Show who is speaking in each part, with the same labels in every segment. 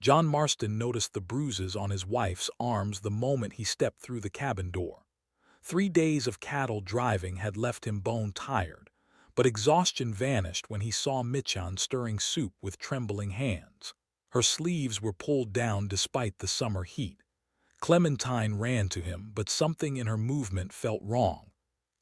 Speaker 1: John Marston noticed the bruises on his wife's arms the moment he stepped through the cabin door. 3 days of cattle driving had left him bone-tired, but exhaustion vanished when he saw Michan stirring soup with trembling hands. Her sleeves were pulled down despite the summer heat. Clementine ran to him, but something in her movement felt wrong.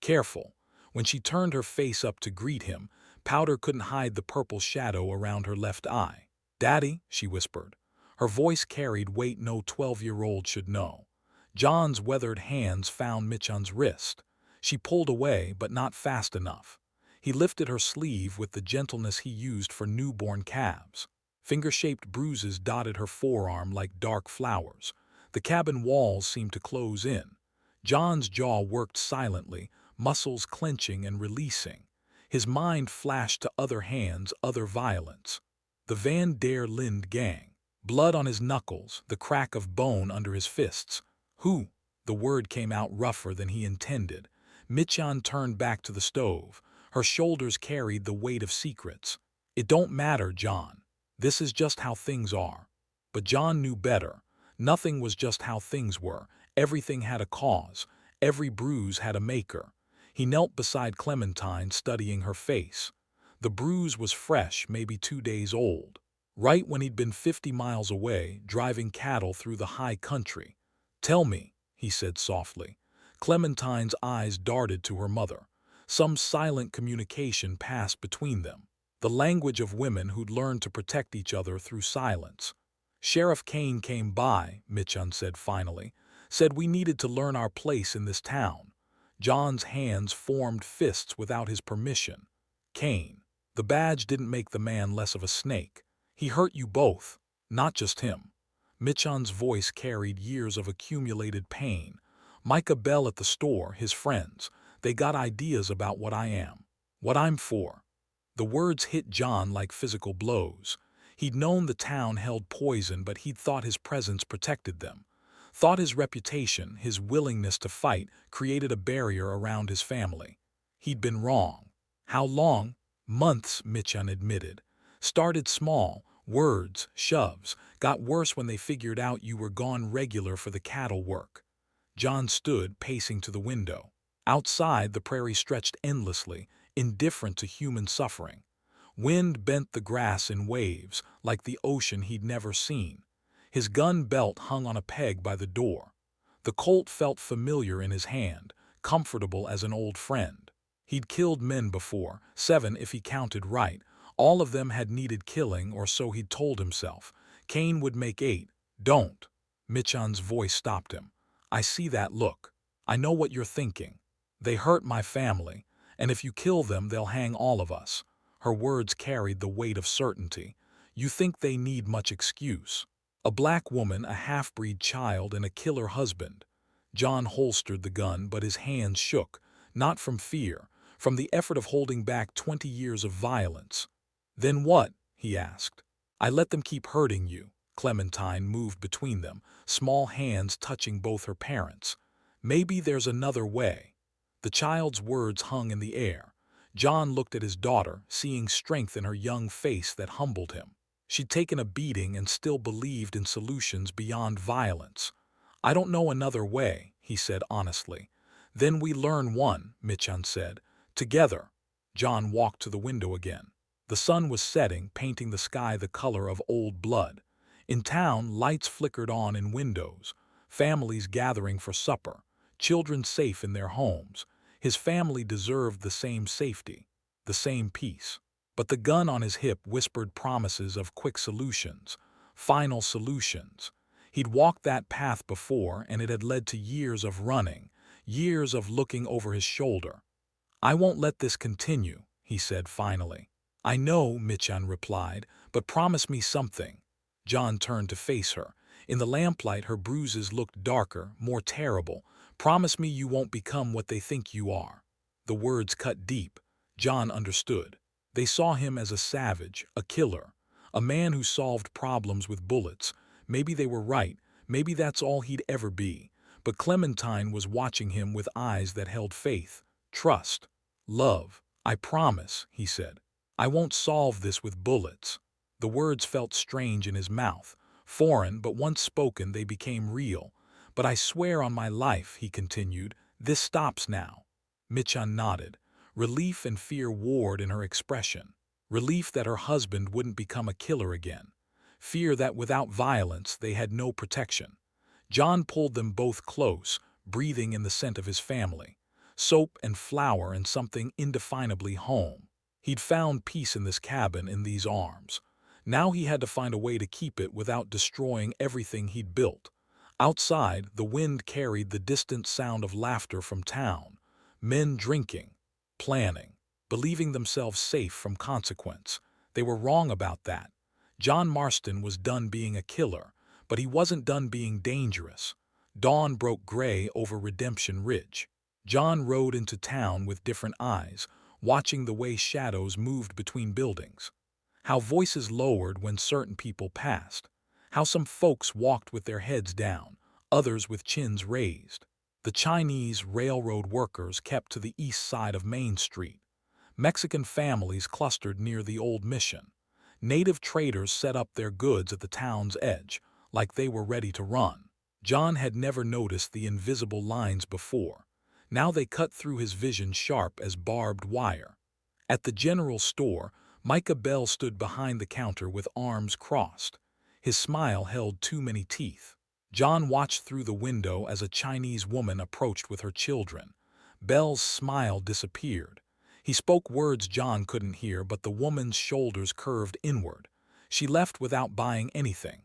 Speaker 1: Careful. When she turned her face up to greet him, powder couldn't hide the purple shadow around her left eye. "Daddy," she whispered. Her voice carried weight no 12-year-old should know. John's weathered hands found Michan's wrist. She pulled away, but not fast enough. He lifted her sleeve with the gentleness he used for newborn calves. Finger-shaped bruises dotted her forearm like dark flowers. The cabin walls seemed to close in. John's jaw worked silently, muscles clenching and releasing. His mind flashed to other hands, other violence. The Van der Linde gang. Blood on his knuckles, the crack of bone under his fists. "Who?" The word came out rougher than he intended. Michan turned back to the stove. Her shoulders carried the weight of secrets. "It don't matter, John. This is just how things are." But John knew better. Nothing was just how things were. Everything had a cause. Every bruise had a maker. He knelt beside Clementine, studying her face. The bruise was fresh, maybe 2 days old. Right when he'd been 50 miles away, driving cattle through the high country. "Tell me," he said softly. Clementine's eyes darted to her mother. Some silent communication passed between them. The language of women who'd learned to protect each other through silence. "Sheriff Kane came by," Michan said finally. "Said we needed to learn our place in this town." John's hands formed fists without his permission. "Kane. The badge didn't make the man less of a snake. He hurt you both, not just him." Michan's voice carried years of accumulated pain. "Micah Bell at the store, his friends, they got ideas about what I am, what I'm for." The words hit John like physical blows. He'd known the town held poison, but he'd thought his presence protected them. Thought his reputation, his willingness to fight, created a barrier around his family. He'd been wrong. How long? Months, Michan admitted. Started small, words, shoves, got worse when they figured out you were gone regular for the cattle work. John stood, pacing to the window. Outside, the prairie stretched endlessly, indifferent to human suffering. Wind bent the grass in waves, like the ocean he'd never seen. His gun belt hung on a peg by the door. The Colt felt familiar in his hand, comfortable as an old friend. He'd killed men before, 7 if he counted right. All of them had needed killing, or so he'd told himself. Kane would make 8. "Don't." Michan's voice stopped him. "I see that look. I know what you're thinking. They hurt my family, and if you kill them, they'll hang all of us." Her words carried the weight of certainty. "You think they need much excuse. A black woman, a half-breed child, and a killer husband." John holstered the gun, but his hands shook, not from fear, from the effort of holding back 20 years of violence. "Then what?" he asked. "I let them keep hurting you." Clementine moved between them, small hands touching both her parents. "Maybe there's another way." The child's words hung in the air. John looked at his daughter, seeing strength in her young face that humbled him. She'd taken a beating and still believed in solutions beyond violence. "I don't know another way," he said honestly. "Then we learn one," Michan said. "Together." John walked to the window again. The sun was setting, painting the sky the color of old blood. In town, lights flickered on in windows, families gathering for supper, children safe in their homes. His family deserved the same safety, the same peace. But the gun on his hip whispered promises of quick solutions, final solutions. He'd walked that path before, and it had led to years of running, years of looking over his shoulder. "I won't let this continue," he said finally. "I know," Michan replied, "but promise me something." John turned to face her. In the lamplight, her bruises looked darker, more terrible. "Promise me you won't become what they think you are." The words cut deep. John understood. They saw him as a savage, a killer, a man who solved problems with bullets. Maybe they were right. Maybe that's all he'd ever be. But Clementine was watching him with eyes that held faith, trust, love. "I promise," he said. "I won't solve this with bullets." The words felt strange in his mouth, Foreign, but once spoken they became real. But I swear on my life, he continued, this stops now. Michan nodded. Relief and fear warred in her expression. Relief that her husband wouldn't become a killer again. Fear that without violence they had no protection. John pulled them both close, breathing in the scent of his family. Soap and flour and something indefinably home. He'd found peace in this cabin, in these arms. Now he had to find a way to keep it without destroying everything he'd built. Outside, the wind carried the distant sound of laughter from town. Men drinking, planning, believing themselves safe from consequence. They were wrong about that. John Marston was done being a killer, but he wasn't done being dangerous. Dawn broke gray over Redemption Ridge. John rode into town with different eyes, watching the way shadows moved between buildings. How voices lowered when certain people passed. How some folks walked with their heads down, others with chins raised. The Chinese railroad workers kept to the east side of Main Street. Mexican families clustered near the old mission. Native traders set up their goods at the town's edge, like they were ready to run. John had never noticed the invisible lines before. Now they cut through his vision sharp as barbed wire. At the general store, Micah Bell stood behind the counter with arms crossed. His smile held too many teeth. John watched through the window as a Chinese woman approached with her children. Bell's smile disappeared. He spoke words John couldn't hear, but the woman's shoulders curved inward. She left without buying anything.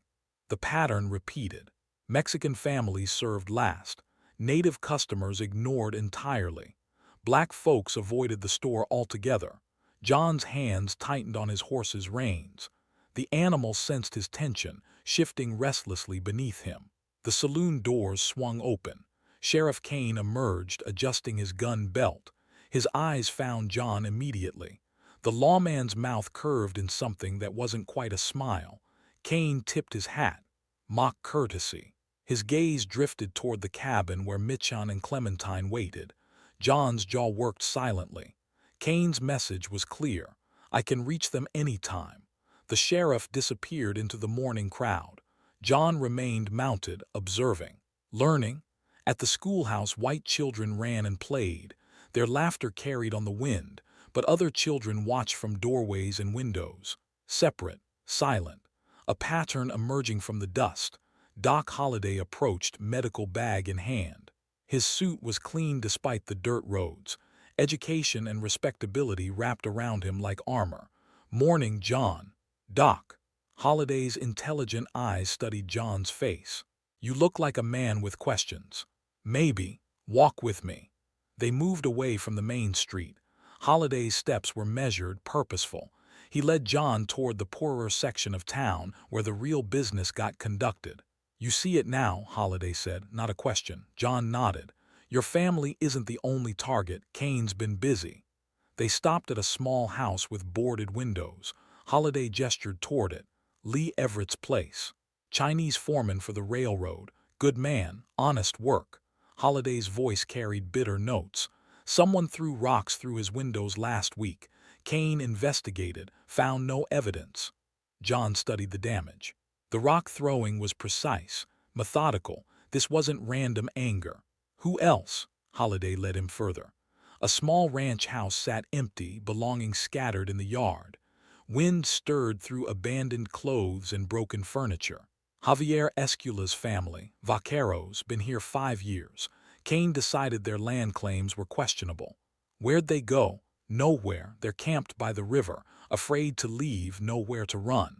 Speaker 1: The pattern repeated. Mexican families served last. Native customers ignored entirely. Black folks avoided the store altogether. John's hands tightened on his horse's reins. The animal sensed his tension, shifting restlessly beneath him. The saloon doors swung open. Sheriff Kane emerged, adjusting his gun belt. His eyes found John immediately. The lawman's mouth curved in something that wasn't quite a smile. Kane tipped his hat. Mock courtesy. His gaze drifted toward the cabin where Michan and Clementine waited. John's jaw worked silently. Kane's message was clear. I can reach them any time. The sheriff disappeared into the morning crowd. John remained mounted, observing, learning. At the schoolhouse, white children ran and played. Their laughter carried on the wind, but other children watched from doorways and windows. Separate, silent, a pattern emerging from the dust. Doc Holliday approached, medical bag in hand. His suit was clean despite the dirt roads. Education and respectability wrapped around him like armor. Morning, John. Doc. Holliday's intelligent eyes studied John's face. You look like a man with questions. Maybe. Walk with me. They moved away from the main street. Holliday's steps were measured, purposeful. He led John toward the poorer section of town where the real business got conducted. You see it now, Holliday said, not a question. John nodded. Your family isn't the only target. Kane's been busy. They stopped at a small house with boarded windows. Holliday gestured toward it. Lee Everett's place. Chinese foreman for the railroad. Good man, honest work. Holliday's voice carried bitter notes. Someone threw rocks through his windows last week. Kane investigated, found no evidence. John studied the damage. The rock throwing was precise, methodical. This wasn't random anger. Who else? Holliday led him further. A small ranch house sat empty, belongings scattered in the yard. Wind stirred through abandoned clothes and broken furniture. Javier Escula's family, Vaqueros, been here 5 years. Kane decided their land claims were questionable. Where'd they go? Nowhere. They're camped by the river, afraid to leave, nowhere to run.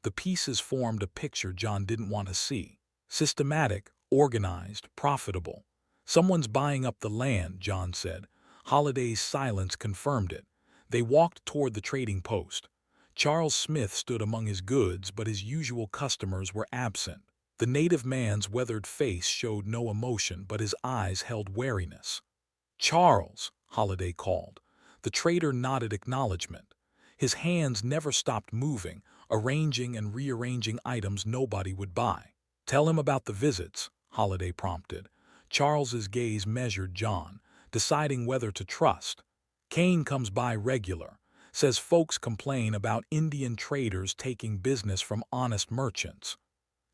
Speaker 1: The pieces formed a picture John didn't want to see. Systematic, organized, profitable. Someone's buying up the land, John said. Holliday's silence confirmed it. They walked toward the trading post. Charles Smith stood among his goods, but his usual customers were absent. The native man's weathered face showed no emotion, but his eyes held wariness. Charles, Holliday called. The trader nodded acknowledgement. His hands never stopped moving, arranging and rearranging items nobody would buy. Tell him about the visits, Holliday prompted. Charles's gaze measured John, deciding whether to trust. Kane comes by regular. Says folks complain about Indian traders taking business from honest merchants.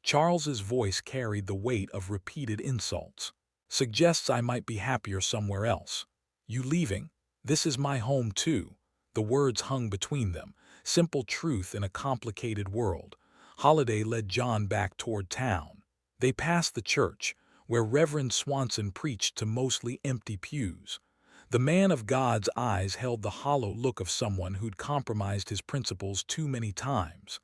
Speaker 1: Charles's voice carried the weight of repeated insults. Suggests I might be happier somewhere else. You leaving? This is my home too. The words hung between them, simple truth in a complicated world. Holiday led John back toward town. They passed the church, where Reverend Swanson preached to mostly empty pews. The man of God's eyes held the hollow look of someone who'd compromised his principles too many times.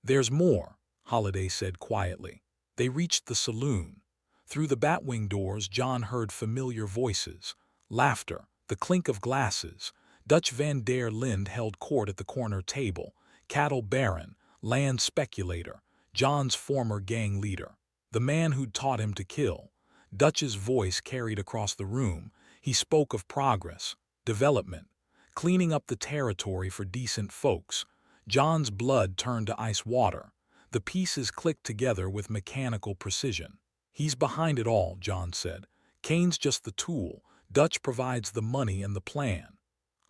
Speaker 1: There's more, Holiday said quietly. They reached the saloon. Through the batwing doors, John heard familiar voices, laughter, the clink of glasses. Dutch Van der Linde held court at the corner table, cattle baron, land speculator, John's former gang leader, the man who'd taught him to kill. Dutch's voice carried across the room. He spoke of progress, development, cleaning up the territory for decent folks. John's blood turned to ice water. The pieces clicked together with mechanical precision. He's behind it all, John said. Kane's just the tool. Dutch provides the money and the plan.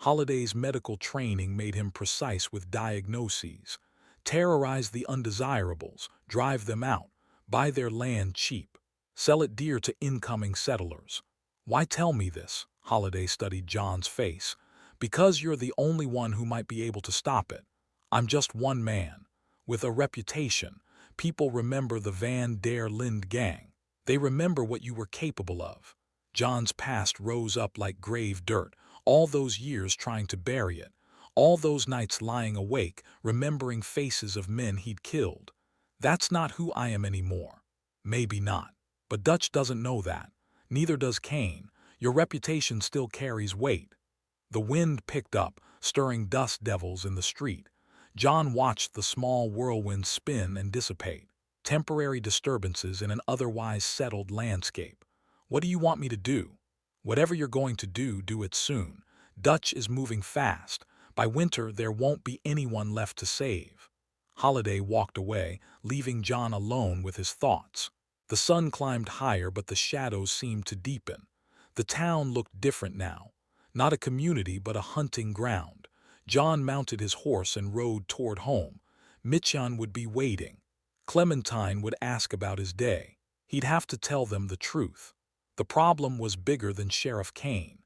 Speaker 1: Holiday's medical training made him precise with diagnoses. Terrorize the undesirables, drive them out, buy their land cheap, sell it dear to incoming settlers. Why tell me this? Holiday studied John's face. Because you're the only one who might be able to stop it. I'm just one man. With a reputation, people remember the Van der Linde gang. They remember what you were capable of. John's past rose up like grave dirt, all those years trying to bury it, all those nights lying awake, remembering faces of men he'd killed. That's not who I am anymore. Maybe not. But Dutch doesn't know that. Neither does Kane. Your reputation still carries weight. The wind picked up, stirring dust devils in the street. John watched the small whirlwind spin and dissipate. Temporary disturbances in an otherwise settled landscape. What do you want me to do? Whatever you're going to do, do it soon. Dutch is moving fast. By winter, there won't be anyone left to save. Holiday walked away, leaving John alone with his thoughts. The sun climbed higher, but the shadows seemed to deepen. The town looked different now. Not a community, but a hunting ground. John mounted his horse and rode toward home. Mitchan would be waiting. Clementine would ask about his day. He'd have to tell them the truth. The problem was bigger than Sheriff Kane,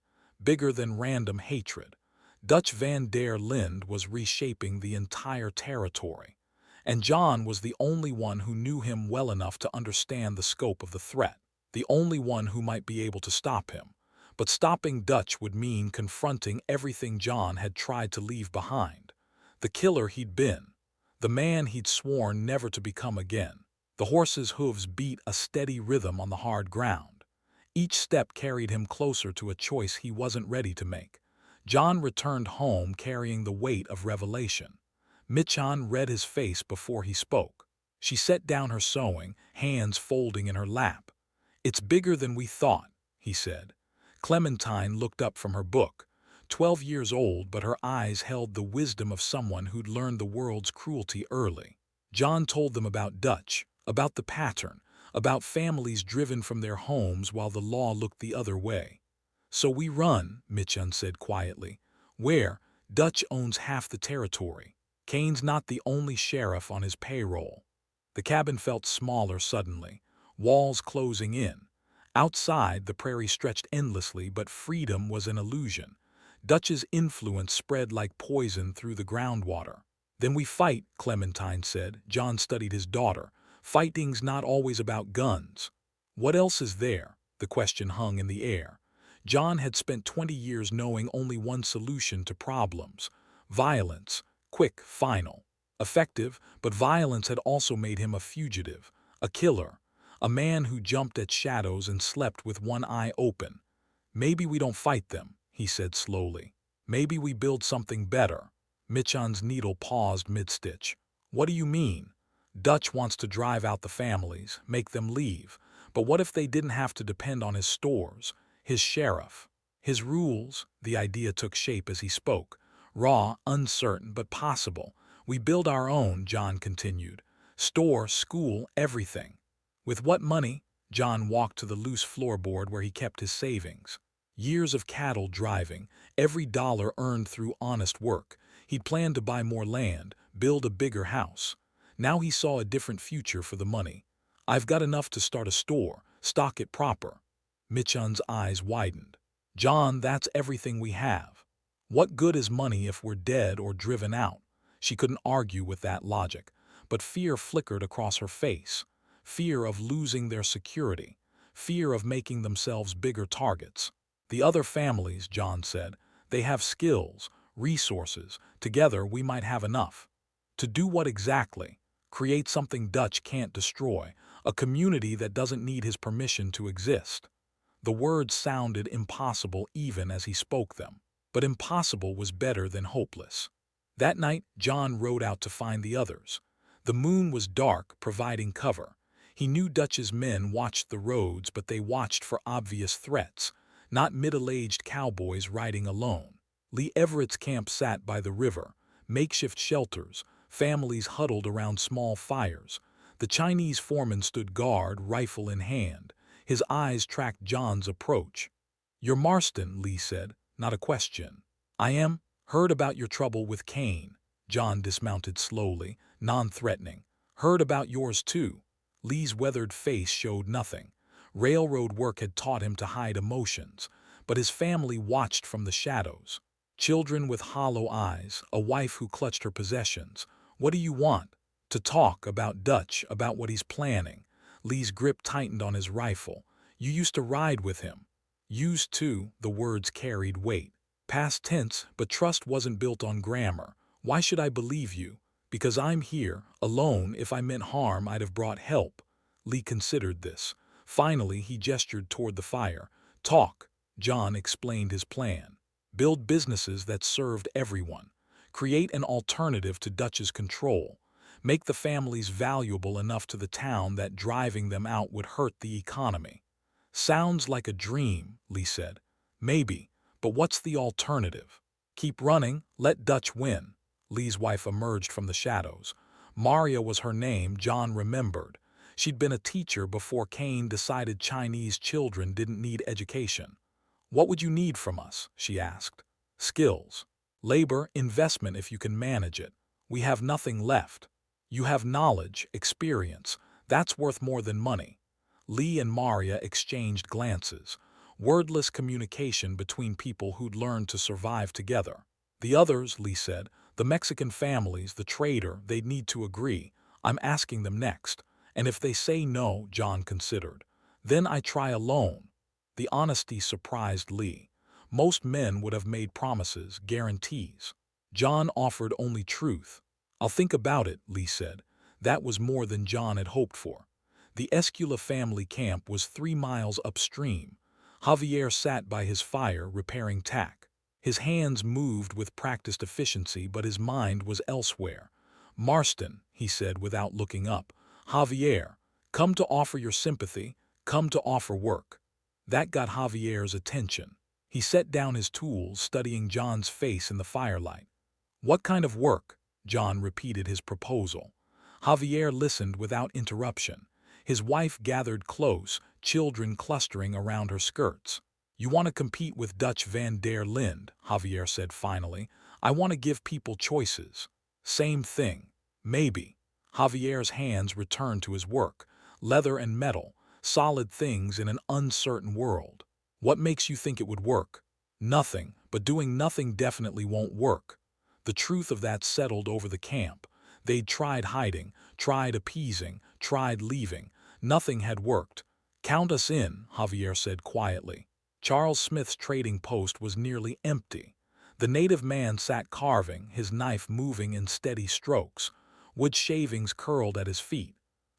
Speaker 1: bigger than random hatred. Dutch Van der Linde was reshaping the entire territory, and John was the only one who knew him well enough to understand the scope of the threat, the only one who might be able to stop him. But stopping Dutch would mean confronting everything John had tried to leave behind. The killer he'd been, the man he'd sworn never to become again. The horse's hooves beat a steady rhythm on the hard ground. Each step carried him closer to a choice he wasn't ready to make. John returned home carrying the weight of revelation. Mitchan read his face before he spoke. She set down her sewing, hands folding in her lap. "It's bigger than we thought," he said. Clementine looked up from her book. 12 years old, but her eyes held the wisdom of someone who'd learned the world's cruelty early. John told them about Dutch, about the pattern, about families driven from their homes while the law looked the other way. "So we run," Mitchan said quietly. "Where? Dutch owns half the territory. Kane's not the only sheriff on his payroll." The cabin felt smaller suddenly, walls closing in. Outside, the prairie stretched endlessly, but freedom was an illusion. Dutch's influence spread like poison through the groundwater. "Then we fight," Clementine said. John studied his daughter. "Fighting's not always about guns." "What else is there?" The question hung in the air. John had spent 20 years knowing only one solution to problems: violence, quick, final, effective, but violence had also made him a fugitive, a killer, a man who jumped at shadows and slept with one eye open. "Maybe we don't fight them," he said slowly. "Maybe we build something better." Mitchan's needle paused mid-stitch. "What do you mean?" "Dutch wants to drive out the families, make them leave. But what if they didn't have to depend on his stores, his sheriff, his rules?" The idea took shape as he spoke. Raw, uncertain, but possible. "We build our own," John continued. "Store, school, everything." With what money? John walked to the loose floorboard where he kept his savings. Years of cattle driving, every dollar earned through honest work. He'd planned to buy more land, build a bigger house. Now he saw a different future for the money. "I've got enough to start a store, stock it proper." Michon's eyes widened. "John, that's everything we have. What good is money if we're dead or driven out?" She couldn't argue with that logic, but fear flickered across her face. Fear of losing their security. Fear of making themselves bigger targets. "The other families," John said, "they have skills, resources. Together we might have enough." To do what exactly? Create something Dutch can't destroy, a community that doesn't need his permission to exist. The words sounded impossible even as he spoke them, but impossible was better than hopeless. That night, John rode out to find the others. The moon was dark, providing cover. He knew Dutch's men watched the roads, but they watched for obvious threats, not middle-aged cowboys riding alone. Lee Everett's camp sat by the river, makeshift shelters, families huddled around small fires. The Chinese foreman stood guard, rifle in hand. His eyes tracked John's approach. "You're Marston," Lee said, not a question. "I am. Heard about your trouble with Kane." John dismounted slowly, non-threatening. "Heard about yours too." Lee's weathered face showed nothing. Railroad work had taught him to hide emotions, but his family watched from the shadows. Children with hollow eyes, a wife who clutched her possessions. "What do you want?" "To talk about Dutch, about what he's planning." Lee's grip tightened on his rifle. "You used to ride with him." "Used to," the words carried weight. Past tense, but trust wasn't built on grammar. "Why should I believe you?" "Because I'm here, alone. If I meant harm, I'd have brought help." Lee considered this. Finally, he gestured toward the fire. "Talk." John explained his plan. Build businesses that served everyone. Create an alternative to Dutch's control. Make the families valuable enough to the town that driving them out would hurt the economy. "Sounds like a dream," Lee said. "Maybe, but what's the alternative?" "Keep running, let Dutch win." Lee's wife emerged from the shadows. Maria was her name, John remembered. She'd been a teacher before Kane decided Chinese children didn't need education. "What would you need from us?" she asked. "Skills. Labor, investment if you can manage it. We have nothing left." "You have knowledge, experience. That's worth more than money." Lee and Maria exchanged glances. Wordless communication between people who'd learned to survive together. "The others," Lee said, "the Mexican families, the trader, they'd need to agree. I'm asking them next. And if they say no," John considered, "then I try alone." The honesty surprised Lee. Most men would have made promises, guarantees. John offered only truth. "I'll think about it," Lee said. That was more than John had hoped for. The Escula family camp was 3 miles upstream. Javier sat by his fire repairing tack. His hands moved with practiced efficiency, but his mind was elsewhere. "Marston," he said without looking up. "Javier, come to offer your sympathy, come to offer work." That got Javier's attention. He set down his tools, studying John's face in the firelight. "What kind of work?" John repeated his proposal. Javier listened without interruption. His wife gathered close, children clustering around her skirts. "You want to compete with Dutch van der Linde," Javier said finally. "I want to give people choices." "Same thing. Maybe." Javier's hands returned to his work. Leather and metal, solid things in an uncertain world. "What makes you think it would work?" "Nothing, but doing nothing definitely won't work." The truth of that settled over the camp. They'd tried hiding, tried appeasing, tried leaving. Nothing had worked. "Count us in," Javier said quietly. Charles Smith's trading post was nearly empty. The native man sat carving, his knife moving in steady strokes. Wood shavings curled at his feet.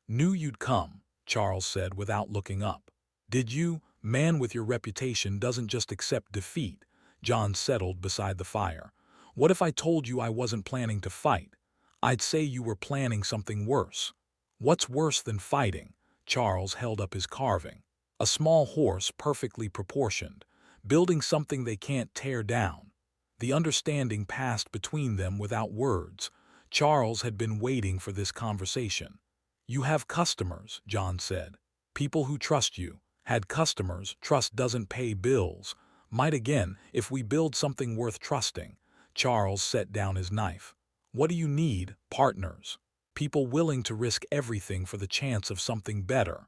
Speaker 1: "Knew you'd come," Charles said without looking up. "Did you? Man with your reputation doesn't just accept defeat." John settled beside the fire. "What if I told you I wasn't planning to fight?" "I'd say you were planning something worse." "What's worse than fighting?" Charles held up his carving. "A small horse, perfectly proportioned. Building something they can't tear down." The understanding passed between them without words. Charles had been waiting for this conversation. "You have customers," John said. "People who trust you. Had customers. Trust doesn't pay bills." "Might again, if we build something worth trusting." Charles set down his knife. "What do you need?" "Partners." People willing to risk everything for the chance of something better.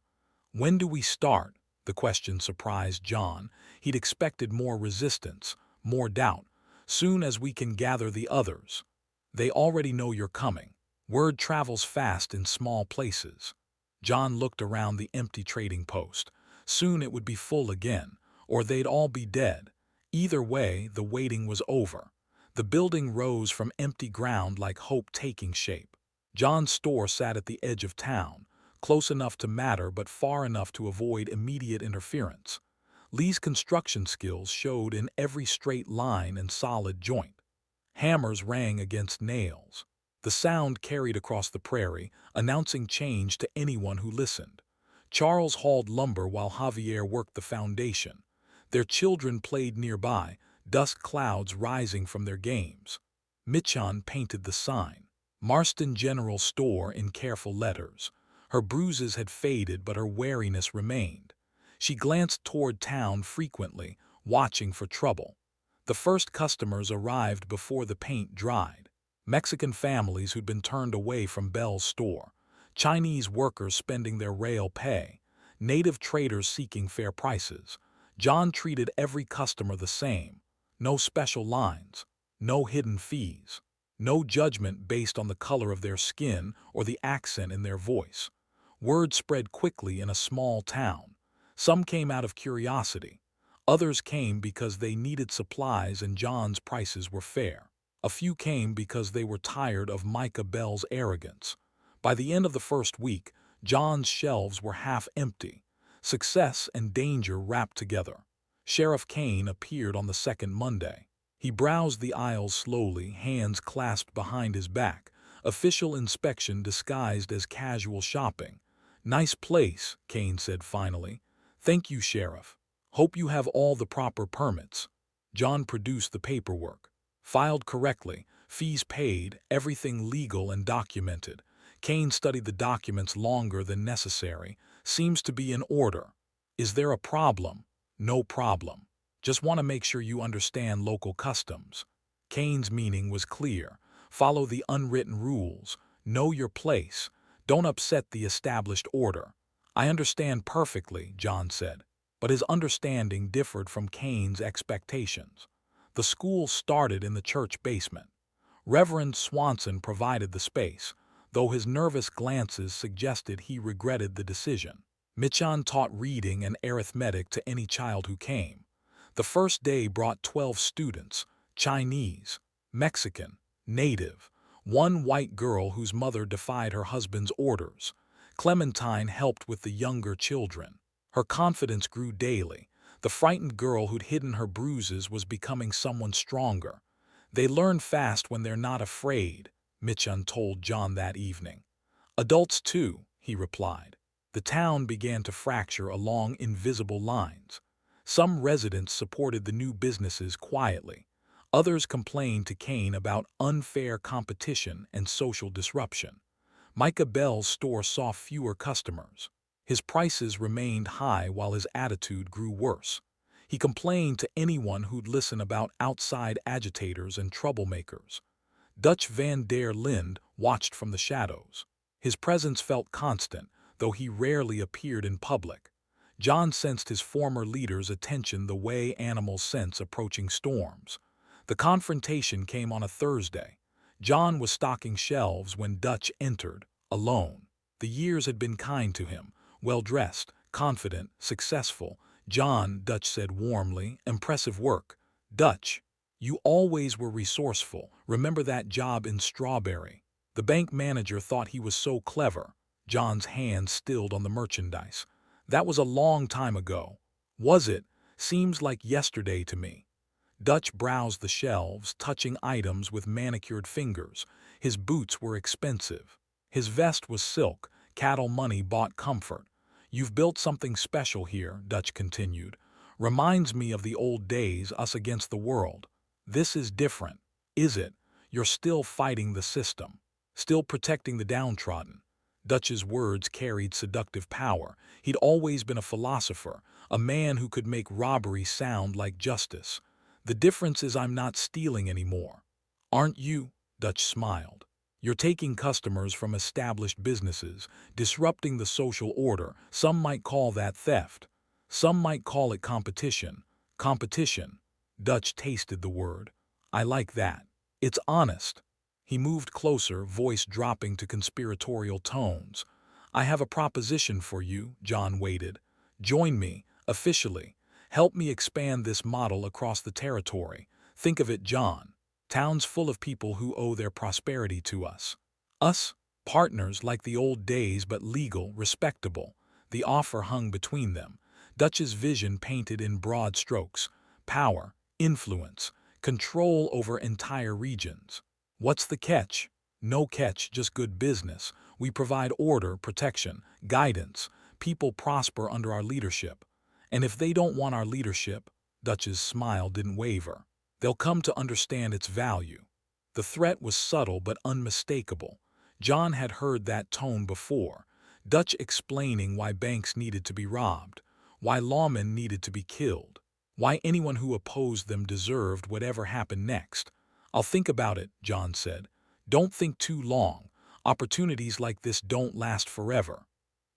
Speaker 1: When do we start? The question surprised John. He'd expected more resistance, more doubt. Soon as we can gather the others. They already know you're coming. Word travels fast in small places. John looked around the empty trading post. Soon it would be full again, or they'd all be dead. Either way, the waiting was over. The building rose from empty ground like hope taking shape. John's store sat at the edge of town, close enough to matter but far enough to avoid immediate interference. Lee's construction skills showed in every straight line and solid joint. Hammers rang against nails. The sound carried across the prairie, announcing change to anyone who listened. Charles hauled lumber while Javier worked the foundation. Their children played nearby, dust clouds rising from their games. Michan painted the sign. Marston General Store in careful letters. Her bruises had faded, but her wariness remained. She glanced toward town frequently, watching for trouble. The first customers arrived before the paint dried. Mexican families who'd been turned away from Bell's store. Chinese workers spending their rail pay. Native traders seeking fair prices. John treated every customer the same. No special lines. No hidden fees. No judgment based on the color of their skin or the accent in their voice. Word spread quickly in a small town. Some came out of curiosity. Others came because they needed supplies and John's prices were fair. A few came because they were tired of Micah Bell's arrogance. By the end of the first week, John's shelves were half empty. Success and danger wrapped together. Sheriff Kane appeared on the second Monday. He browsed the aisles slowly, hands clasped behind his back. Official inspection disguised as casual shopping. "Nice place," Kane said finally. "Thank you, Sheriff. Hope you have all the proper permits." John produced the paperwork. Filed correctly, fees paid, everything legal and documented. Kane studied the documents longer than necessary. "Seems to be in order. Is there a problem?" "No problem. Just want to make sure you understand local customs." Kane's meaning was clear. Follow the unwritten rules. Know your place. Don't upset the established order. "I understand perfectly," John said. But his understanding differed from Kane's expectations. The school started in the church basement. Reverend Swanson provided the space, though his nervous glances suggested he regretted the decision. Michan taught reading and arithmetic to any child who came. The first day brought 12 students, Chinese, Mexican, native, one white girl whose mother defied her husband's orders. Clementine helped with the younger children. Her confidence grew daily. The frightened girl who'd hidden her bruises was becoming someone stronger. "They learn fast when they're not afraid," Michan told John that evening. "Adults too," he replied. The town began to fracture along invisible lines. Some residents supported the new businesses quietly. Others complained to Kane about unfair competition and social disruption. Micah Bell's store saw fewer customers. His prices remained high while his attitude grew worse. He complained to anyone who'd listen about outside agitators and troublemakers. Dutch van der Linde watched from the shadows. His presence felt constant, though he rarely appeared in public. John sensed his former leader's attention the way animals sense approaching storms. The confrontation came on a Thursday. John was stocking shelves when Dutch entered, alone. The years had been kind to him, well-dressed, confident, successful. "John," Dutch said warmly, "impressive work." "Dutch, you always were resourceful. Remember that job in Strawberry?" The bank manager thought he was so clever. John's hand stilled on the merchandise. "That was a long time ago." "Was it? Seems like yesterday to me." Dutch browsed the shelves, touching items with manicured fingers. His boots were expensive. His vest was silk. Cattle money bought comfort. "You've built something special here," Dutch continued. "Reminds me of the old days, us against the world. This is different, is it? You're still fighting the system. Still protecting the downtrodden." Dutch's words carried seductive power. He'd always been a philosopher, a man who could make robbery sound like justice. "The difference is I'm not stealing anymore." "Aren't you?" Dutch smiled. You're taking customers from established businesses, disrupting the social order. Some might call that theft. Some might call it competition. Competition. Dutch tasted the word. I like that. It's honest. He moved closer, voice dropping to conspiratorial tones. I have a proposition for you, John waited. Join me, officially. Help me expand this model across the territory. Think of it, John. Towns full of people who owe their prosperity to us. Us, partners like the old days but legal, respectable. The offer hung between them. Dutch's vision painted in broad strokes. Power, influence, control over entire regions. What's the catch? No catch, just good business. We provide order, protection, guidance. People prosper under our leadership. And if they don't want our leadership, Dutch's smile didn't waver. They'll come to understand its value. The threat was subtle but unmistakable. John had heard that tone before. Dutch explaining why banks needed to be robbed, why lawmen needed to be killed, why anyone who opposed them deserved whatever happened next. I'll think about it, John said. Don't think too long. Opportunities like this don't last forever.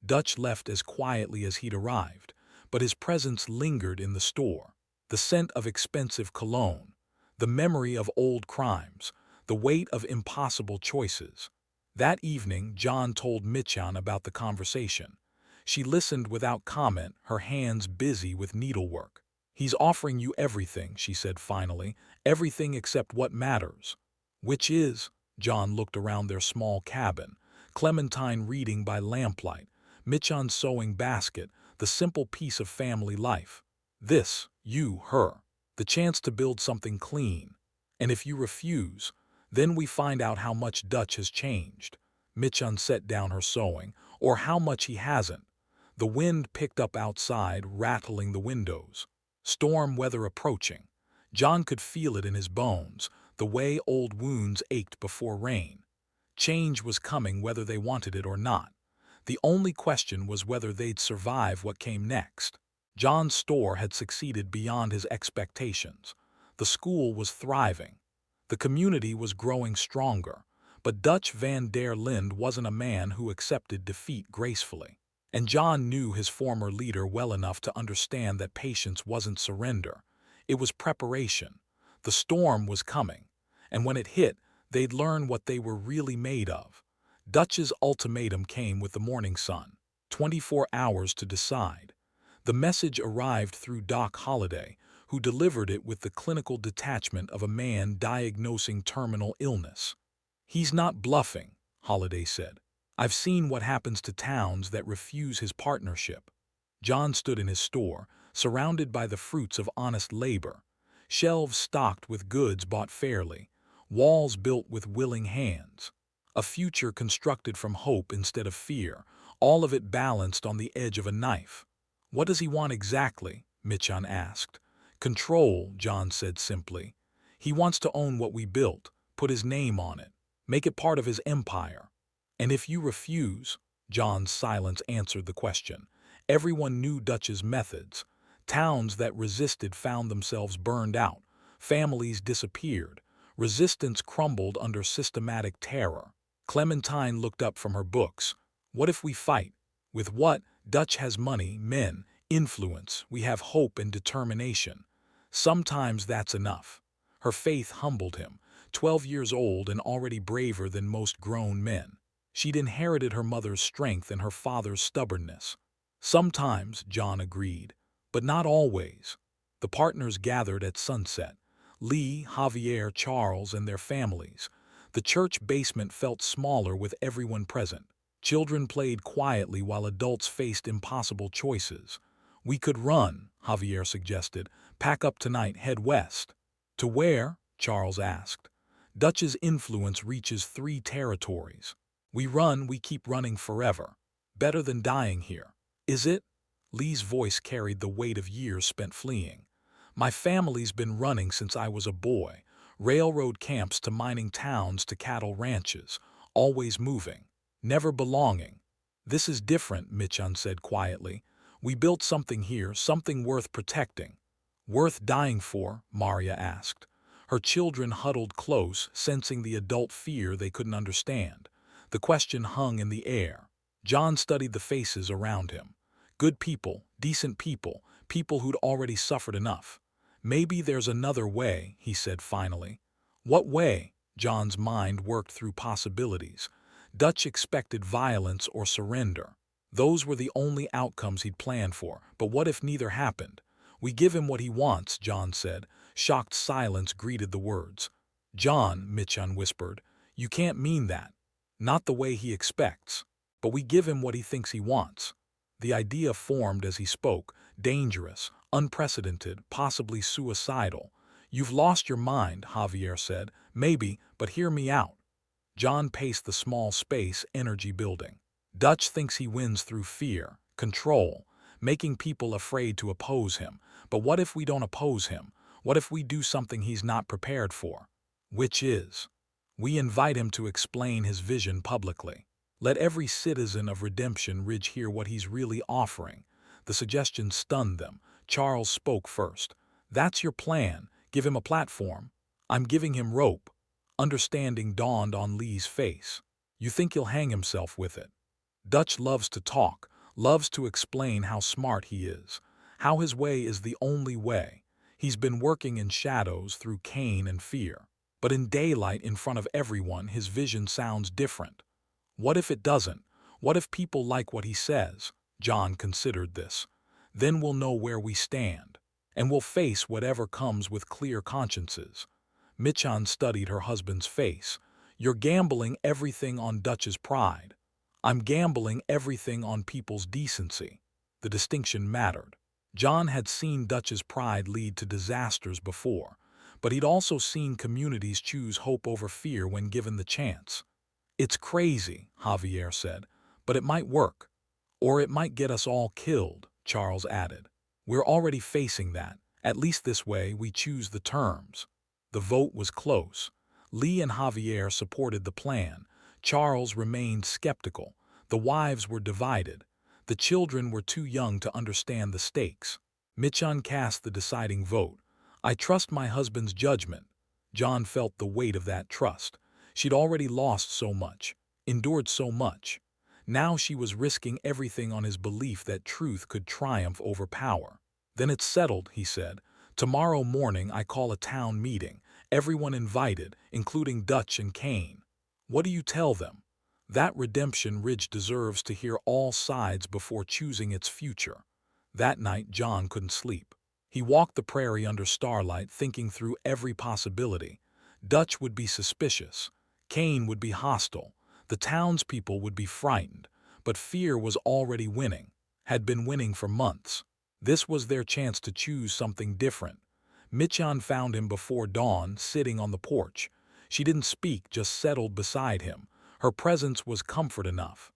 Speaker 1: Dutch left as quietly as he'd arrived, but his presence lingered in the store. The scent of expensive cologne, the memory of old crimes, the weight of impossible choices. That evening, John told Michan about the conversation. She listened without comment, her hands busy with needlework. He's offering you everything, she said finally, everything except what matters. Which is? John looked around their small cabin, Clementine reading by lamplight, Michan's sewing basket, the simple piece of family life. This, you, her. The chance to build something clean. And if you refuse, then we find out how much Dutch has changed. Michan set down her sewing, or how much he hasn't. The wind picked up outside, rattling the windows. Storm weather approaching. John could feel it in his bones, the way old wounds ached before rain. Change was coming whether they wanted it or not. The only question was whether they'd survive what came next. John's store had succeeded beyond his expectations. The school was thriving. The community was growing stronger. But Dutch van der Linde wasn't a man who accepted defeat gracefully. And John knew his former leader well enough to understand that patience wasn't surrender. It was preparation. The storm was coming. And when it hit, they'd learn what they were really made of. Dutch's ultimatum came with the morning sun. 24 hours to decide. The message arrived through Doc Holliday, who delivered it with the clinical detachment of a man diagnosing terminal illness. He's not bluffing, Holliday said. I've seen what happens to towns that refuse his partnership. John stood in his store, surrounded by the fruits of honest labor. Shelves stocked with goods bought fairly, walls built with willing hands. A future constructed from hope instead of fear, all of it balanced on the edge of a knife. What does he want exactly? Michan asked. Control, John said simply. He wants to own what we built, put his name on it, make it part of his empire. And if you refuse, John's silence answered the question. Everyone knew Dutch's methods. Towns that resisted found themselves burned out. Families disappeared. Resistance crumbled under systematic terror. Clementine looked up from her books. What if we fight? With what? Dutch has money, men, influence. We have hope and determination. Sometimes that's enough. Her faith humbled him. 12 years old and already braver than most grown men. She'd inherited her mother's strength and her father's stubbornness. Sometimes, John agreed, but not always. The partners gathered at sunset. Lee, Javier, Charles, and their families. The church basement felt smaller with everyone present. Children played quietly while adults faced impossible choices. We could run, Javier suggested. Pack up tonight, head west. To where? Charles asked. Dutch's influence reaches 3 territories. We run, we keep running forever. Better than dying here. Is it? Lee's voice carried the weight of years spent fleeing. My family's been running since I was a boy. Railroad camps to mining towns to cattle ranches. Always moving. Never belonging. This is different, Michan said quietly. We built something here, something worth protecting. Worth dying for? Maria asked. Her children huddled close, sensing the adult fear they couldn't understand. The question hung in the air. John studied the faces around him. Good people, decent people, people who'd already suffered enough. Maybe there's another way, he said finally. What way? John's mind worked through possibilities. Dutch expected violence or surrender. Those were the only outcomes he'd planned for, but what if neither happened? We give him what he wants, John said. Shocked silence greeted the words. John, Mitchon whispered, you can't mean that. Not the way he expects. But we give him what he thinks he wants. The idea formed as he spoke, dangerous, unprecedented, possibly suicidal. You've lost your mind, Javier said. Maybe, but hear me out. John paced the small space, energy building. Dutch thinks he wins through fear, control, making people afraid to oppose him. But what if we don't oppose him? What if we do something he's not prepared for? Which is? We invite him to explain his vision publicly. Let every citizen of Redemption Ridge hear what he's really offering. The suggestion stunned them. Charles spoke first. That's your plan. Give him a platform. I'm giving him rope. Understanding dawned on Lee's face. You think he'll hang himself with it? Dutch loves to talk, loves to explain how smart he is, how his way is the only way. He's been working in shadows through Cain and fear. But in daylight in front of everyone, his vision sounds different. What if it doesn't? What if people like what he says? John considered this. Then we'll know where we stand. And we'll face whatever comes with clear consciences. Mitchon studied her husband's face. You're gambling everything on Dutch's pride. I'm gambling everything on people's decency. The distinction mattered. John had seen Dutch's pride lead to disasters before, but he'd also seen communities choose hope over fear when given the chance. It's crazy, Javier said, but it might work. Or it might get us all killed, Charles added. We're already facing that. At least this way we choose the terms. The vote was close. Lee and Javier supported the plan. Charles remained skeptical. The wives were divided. The children were too young to understand the stakes. Mitchon cast the deciding vote. I trust my husband's judgment. John felt the weight of that trust. She'd already lost so much, endured so much. Now she was risking everything on his belief that truth could triumph over power. Then it's settled, he said. Tomorrow morning I call a town meeting. Everyone invited, including Dutch and Cain. What do you tell them? That Redemption Ridge deserves to hear all sides before choosing its future. That night John couldn't sleep. He walked the prairie under starlight, thinking through every possibility. Dutch would be suspicious. Cain would be hostile. The townspeople would be frightened. But fear was already winning, had been winning for months. This was their chance to choose something different. Mitchon found him before dawn, sitting on the porch. She didn't speak, just settled beside him. Her presence was comfort enough.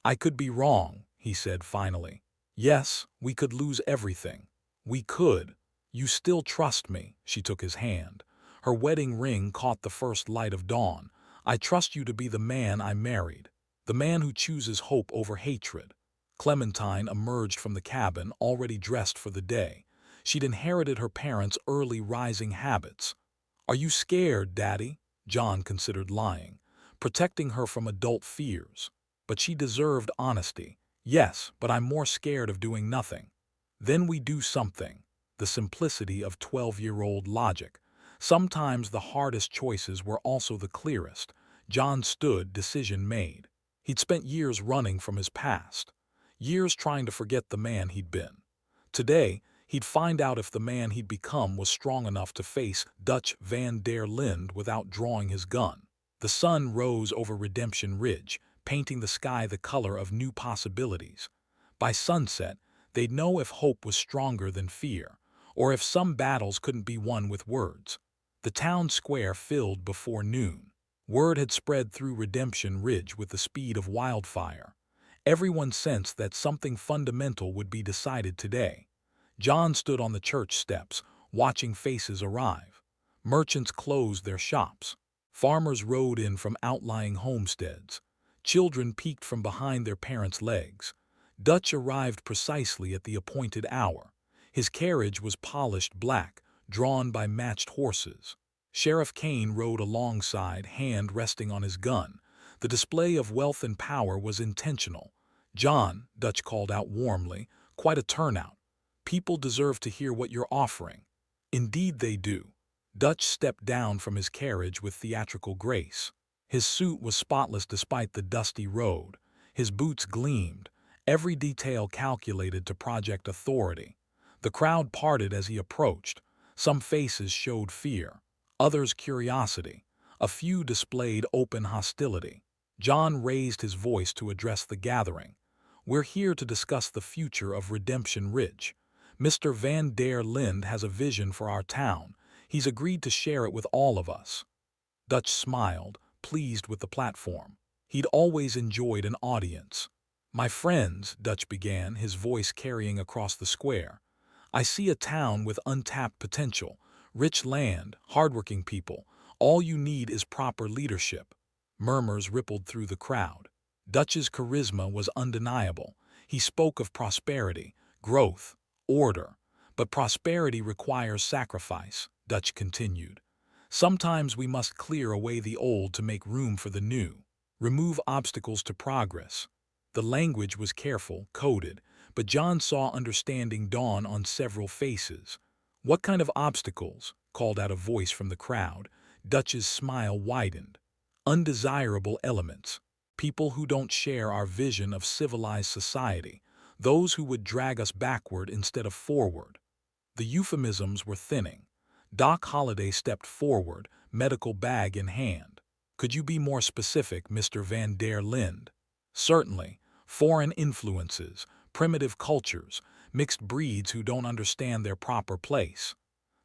Speaker 1: I could be wrong, he said finally. Yes, we could lose everything. We could. You still trust me, she took his hand. Her wedding ring caught the first light of dawn. I trust you to be the man I married, the man who chooses hope over hatred. Clementine emerged from the cabin, already dressed for the day. She'd inherited her parents' early rising habits. Are you scared, Daddy? John considered lying, protecting her from adult fears. But she deserved honesty. Yes, but I'm more scared of doing nothing. Then we do something. The simplicity of 12-year-old logic. Sometimes the hardest choices were also the clearest. John stood, decision made. He'd spent years running from his past. Years trying to forget the man he'd been. Today, he'd find out if the man he'd become was strong enough to face Dutch van der Linde without drawing his gun. The sun rose over Redemption Ridge, painting the sky the color of new possibilities. By sunset, they'd know if hope was stronger than fear, or if some battles couldn't be won with words. The town square filled before noon. Word had spread through Redemption Ridge with the speed of wildfire. Everyone sensed that something fundamental would be decided today. John stood on the church steps, watching faces arrive. Merchants closed their shops. Farmers rode in from outlying homesteads. Children peeked from behind their parents' legs. Dutch arrived precisely at the appointed hour. His carriage was polished black, drawn by matched horses. Sheriff Kane rode alongside, hand resting on his gun. The display of wealth and power was intentional. "John," Dutch called out warmly, "quite a turnout. People deserve to hear what you're offering." "Indeed they do." Dutch stepped down from his carriage with theatrical grace. His suit was spotless despite the dusty road. His boots gleamed, every detail calculated to project authority. The crowd parted as he approached. Some faces showed fear, others curiosity. A few displayed open hostility. John raised his voice to address the gathering. "We're here to discuss the future of Redemption Ridge. Mr. Van der Linde has a vision for our town. He's agreed to share it with all of us." Dutch smiled, pleased with the platform. He'd always enjoyed an audience. "My friends," Dutch began, his voice carrying across the square, "I see a town with untapped potential, rich land, hardworking people. All you need is proper leadership." Murmurs rippled through the crowd. Dutch's charisma was undeniable. He spoke of prosperity, growth, order. "But prosperity requires sacrifice," Dutch continued. "Sometimes we must clear away the old to make room for the new. Remove obstacles to progress." The language was careful, coded, but John saw understanding dawn on several faces. "What kind of obstacles?" called out a voice from the crowd. Dutch's smile widened. "Undesirable elements. People who don't share our vision of civilized society. Those who would drag us backward instead of forward." The euphemisms were thinning. Doc Holliday stepped forward, medical bag in hand. "Could you be more specific, Mr. Van der Linde?" "Certainly. Foreign influences, primitive cultures, mixed breeds who don't understand their proper place."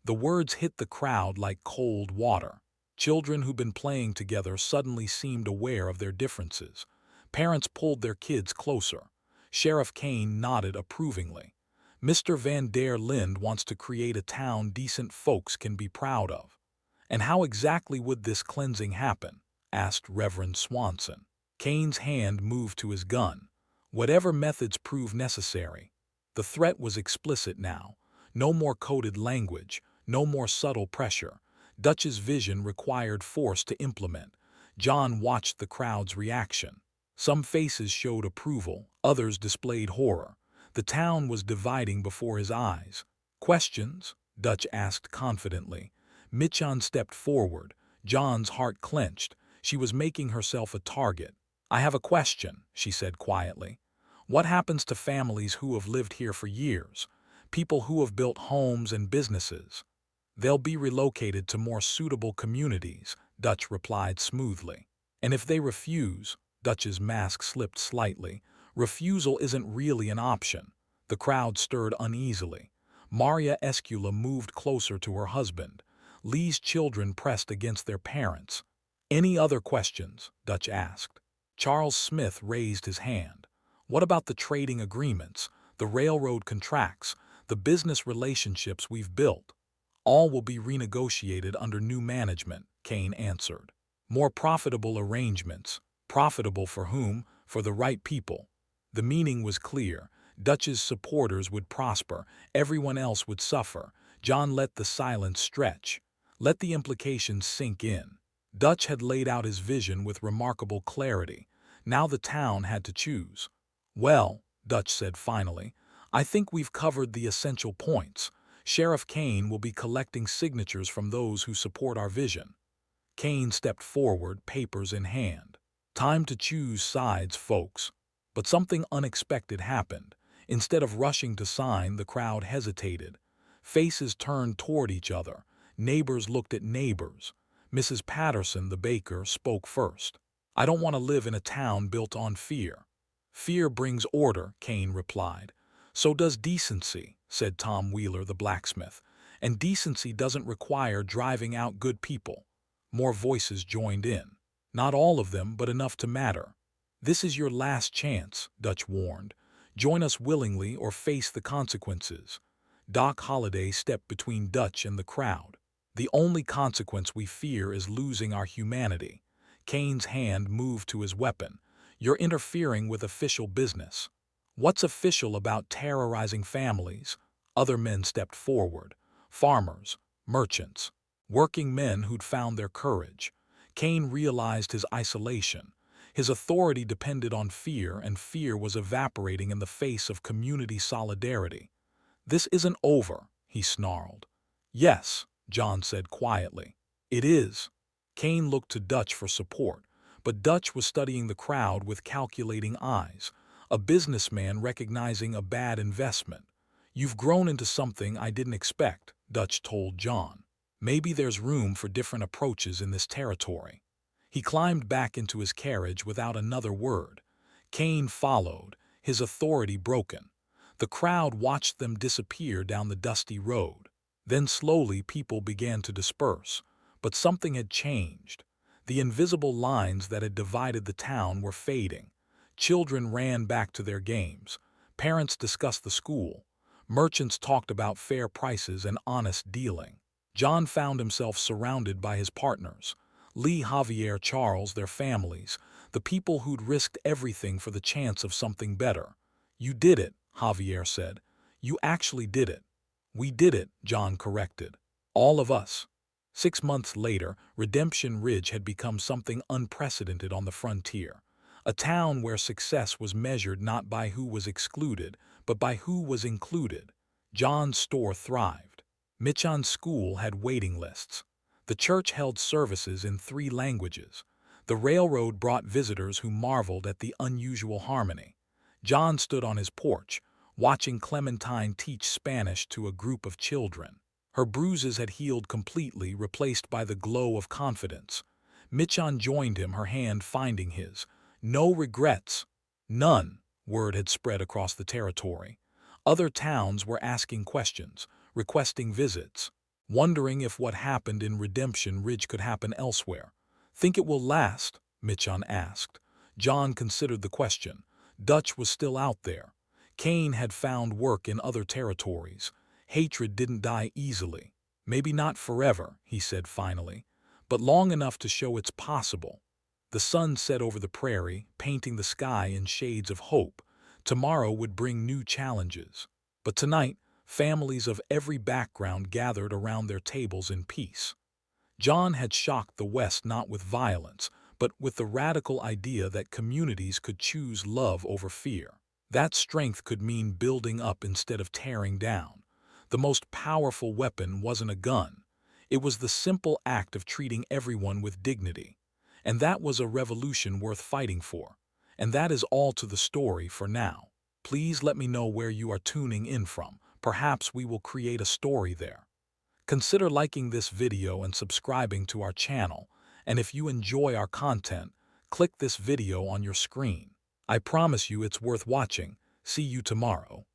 Speaker 1: The words hit the crowd like cold water. Children who'd been playing together suddenly seemed aware of their differences. Parents pulled their kids closer. Sheriff Kane nodded approvingly. "Mr. Van der Linde wants to create a town decent folks can be proud of." "And how exactly would this cleansing happen?" asked Reverend Swanson. Kane's hand moved to his gun. "Whatever methods prove necessary." The threat was explicit now. No more coded language, no more subtle pressure. Dutch's vision required force to implement. John watched the crowd's reaction. Some faces showed approval, others displayed horror. The town was dividing before his eyes. "Questions?" Dutch asked confidently. Mitchon stepped forward. John's heart clenched. She was making herself a target. "I have a question," she said quietly. "What happens to families who have lived here for years? People who have built homes and businesses?" "They'll be relocated to more suitable communities," Dutch replied smoothly. "And if they refuse?" Dutch's mask slipped slightly. "Refusal isn't really an option." The crowd stirred uneasily. Maria Escula moved closer to her husband. Lee's children pressed against their parents. "Any other questions?" Dutch asked. Charles Smith raised his hand. "What about the trading agreements, the railroad contracts, the business relationships we've built?" "All will be renegotiated under new management," Kane answered. "More profitable arrangements." Profitable for whom? For the right people. The meaning was clear. Dutch's supporters would prosper, everyone else would suffer. John let the silence stretch. Let the implications sink in. Dutch had laid out his vision with remarkable clarity. Now the town had to choose. "Well," Dutch said finally, "I think we've covered the essential points. Sheriff Kane will be collecting signatures from those who support our vision." Kane stepped forward, papers in hand. "Time to choose sides, folks." But something unexpected happened. Instead of rushing to sign, the crowd hesitated. Faces turned toward each other. Neighbors looked at neighbors. Mrs. Patterson, the baker, spoke first. "I don't want to live in a town built on fear." "Fear brings order," Kane replied. "So does decency," said Tom Wheeler, the blacksmith. "And decency doesn't require driving out good people." More voices joined in. "Not all of them, but enough to matter." "This is your last chance," Dutch warned. "Join us willingly or face the consequences." Doc Holliday stepped between Dutch and the crowd. "The only consequence we fear is losing our humanity." Kane's hand moved to his weapon. "You're interfering with official business." "What's official about terrorizing families?" Other men stepped forward. Farmers, merchants. working men who'd found their courage. Cain realized his isolation. His authority depended on fear, and fear was evaporating in the face of community solidarity. "This isn't over," he snarled. "Yes," John said quietly. "It is." Cain looked to Dutch for support, but Dutch was studying the crowd with calculating eyes, a businessman recognizing a bad investment. "You've grown into something I didn't expect," Dutch told John. "Maybe there's room for different approaches in this territory." He climbed back into his carriage without another word. Cain followed, his authority broken. The crowd watched them disappear down the dusty road. Then slowly people began to disperse. But something had changed. The invisible lines that had divided the town were fading. Children ran back to their games. Parents discussed the school. Merchants talked about fair prices and honest dealing. John found himself surrounded by his partners. Lee, Javier, Charles, their families, the people who'd risked everything for the chance of something better. "You did it," Javier said. "You actually did it." "We did it," John corrected. "All of us." 6 months later, Redemption Ridge had become something unprecedented on the frontier. A town where success was measured not by who was excluded, but by who was included. John's store thrived. Michan's school had waiting lists. The church held services in 3 languages. The railroad brought visitors who marveled at the unusual harmony. John stood on his porch, watching Clementine teach Spanish to a group of children. Her bruises had healed completely, replaced by the glow of confidence. Michan joined him, her hand finding his. "No regrets." "None," word had spread across the territory. Other towns were asking questions, requesting visits, wondering if what happened in Redemption Ridge could happen elsewhere. "Think it will last?" Michan asked. John considered the question. Dutch was still out there. Cain had found work in other territories. Hatred didn't die easily. "Maybe not forever," he said finally, "but long enough to show it's possible." The sun set over the prairie, painting the sky in shades of hope. Tomorrow would bring new challenges. But tonight, families of every background gathered around their tables in peace. John had shocked the West not with violence, but with the radical idea that communities could choose love over fear. That strength could mean building up instead of tearing down. The most powerful weapon wasn't a gun. It was the simple act of treating everyone with dignity. And that was a revolution worth fighting for. And that is all to the story for now. Please let me know where you are tuning in from. Perhaps we will create a story there. Consider liking this video and subscribing to our channel. And if you enjoy our content, click this video on your screen. I promise you it's worth watching. See you tomorrow.